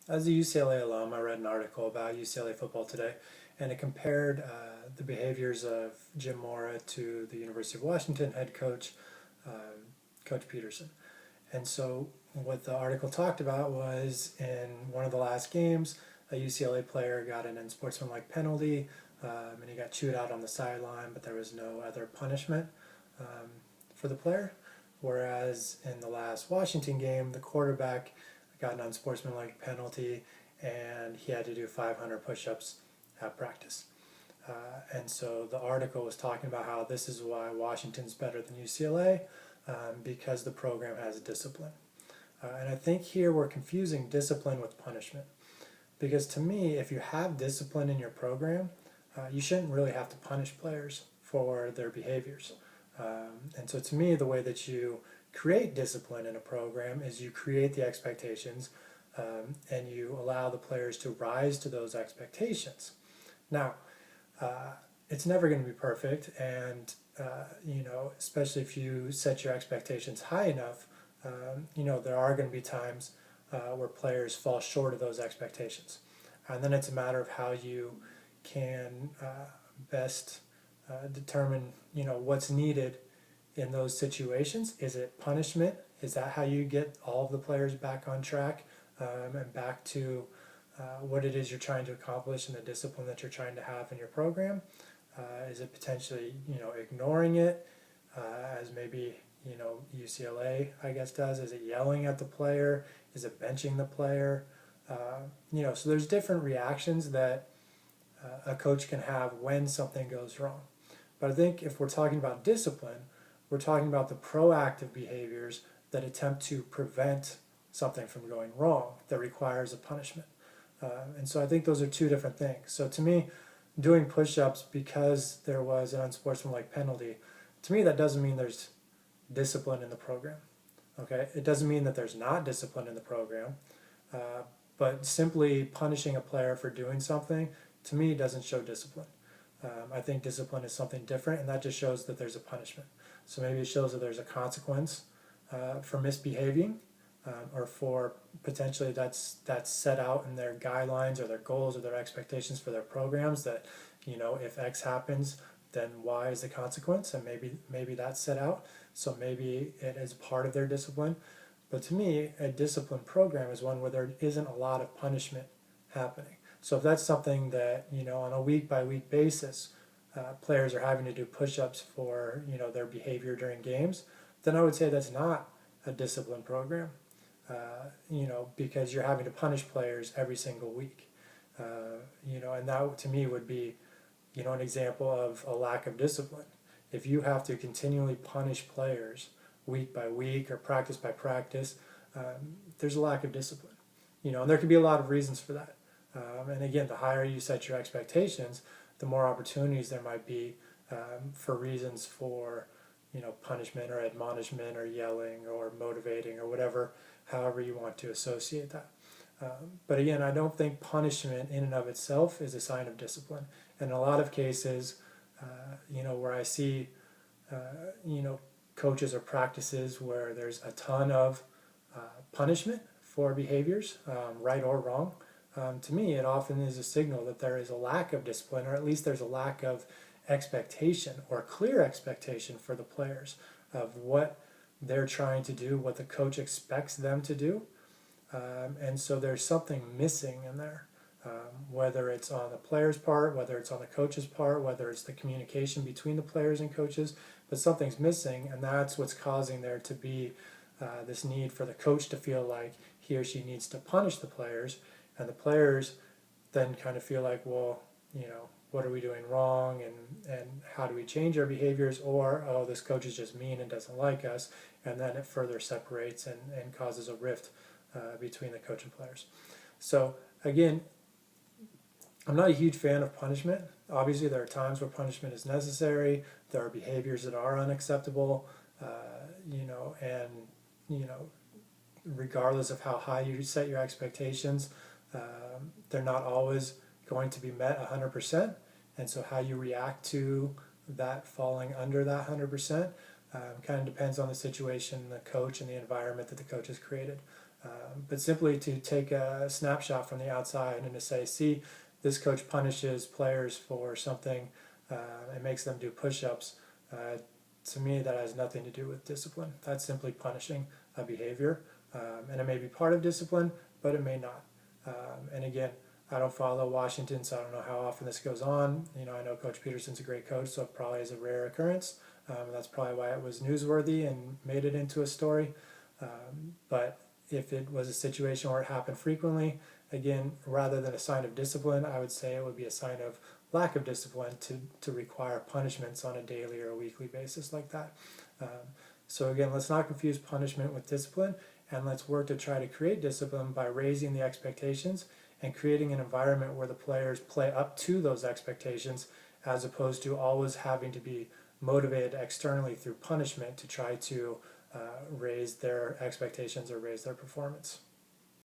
As a UCLA alum, I read an article about UCLA football today, and it compared the behaviors of Jim Mora to the University of Washington head coach, Coach Peterson. And so, what the article talked about was in one of the last games, a UCLA player got an unsportsmanlike penalty, and he got chewed out on the sideline, but there was no other punishment um, for the player. Whereas in the last Washington game, the quarterback got an unsportsmanlike penalty and he had to do 500 push ups at practice. And so the article was talking about how this is why Washington's better than UCLA because the program has discipline. And I think here we're confusing discipline with punishment. Because to me, if you have discipline in your program, you shouldn't really have to punish players for their behaviors. And so to me, the way that you create discipline in a program is you create the expectations and you allow the players to rise to those expectations. Now, it's never going to be perfect, and especially if you set your expectations high enough, there are going to be times where players fall short of those expectations, and then it's a matter of how you can best determine what's needed in those situations. Is it punishment? Is that how you get all of the players back on track and back to what it is you're trying to accomplish and the discipline that you're trying to have in your program? Is it potentially ignoring it, as maybe UCLA I guess does? Is it yelling at the player? Is it benching the player? So there's different reactions that a coach can have when something goes wrong. But I think if we're talking about discipline, we're talking about the proactive behaviors that attempt to prevent something from going wrong that requires a punishment. And so I think those are two different things. So to me, doing push-ups because there was an unsportsmanlike penalty, to me that doesn't mean there's discipline in the program. Okay, it doesn't mean that there's not discipline in the program, but simply punishing a player for doing something to me doesn't show discipline. I think discipline is something different, and that just shows that there's a punishment. So maybe it shows that there's a consequence for misbehaving, or for potentially that's set out in their guidelines or their goals or their expectations for their programs. That if X happens, then Y is the consequence, and maybe that's set out. So maybe it is part of their discipline. But to me, a disciplined program is one where there isn't a lot of punishment happening. So if that's something that on a week by week basis, players are having to do push-ups for their behavior during games, then I would say that's not a disciplined program. Because you're having to punish players every single week. And that to me would be an example of a lack of discipline. If you have to continually punish players week by week or practice by practice, there's a lack of discipline. And there could be a lot of reasons for that. And again, the higher you set your expectations, the more opportunities there might be for reasons for punishment or admonishment or yelling or motivating or whatever, however you want to associate that. But again, I don't think punishment in and of itself is a sign of discipline. And in a lot of cases, where I see, coaches or practices where there's a ton of punishment for behaviors, right or wrong, to me, it often is a signal that there is a lack of discipline, or at least there's a lack of expectation or clear expectation for the players of what they're trying to do, what the coach expects them to do. And so there's something missing in there, whether it's on the player's part, whether it's on the coach's part, whether it's the communication between the players and coaches, but something's missing, and that's what's causing there to be this need for the coach to feel like he or she needs to punish the players, and the players then kind of feel like, well, what are we doing wrong, and how do we change our behaviors, or, oh, this coach is just mean and doesn't like us, and then it further separates and causes a rift between the coach and players. So again, I'm not a huge fan of punishment. Obviously, there are times where punishment is necessary. There are behaviors that are unacceptable, and regardless of how high you set your expectations, they're not always going to be met 100%. And so how you react to that falling under that 100% kind of depends on the situation, the coach, and the environment that the coach has created. But simply to take a snapshot from the outside and to say, see, this coach punishes players for something and makes them do push-ups, to me that has nothing to do with discipline. That's simply punishing a behavior, and it may be part of discipline, but it may not. And again, I don't follow Washington, so I don't know how often this goes on. You know, I know Coach Peterson's a great coach, so it probably is a rare occurrence. That's probably why it was newsworthy and made it into a story. But if it was a situation where it happened frequently, again, rather than a sign of discipline, I would say it would be a sign of lack of discipline to require punishments on a daily or a weekly basis like that. So again, let's not confuse punishment with discipline, and let's work to try to create discipline by raising the expectations and creating an environment where the players play up to those expectations, as opposed to always having to be motivated externally through punishment to try to raise their expectations or raise their performance.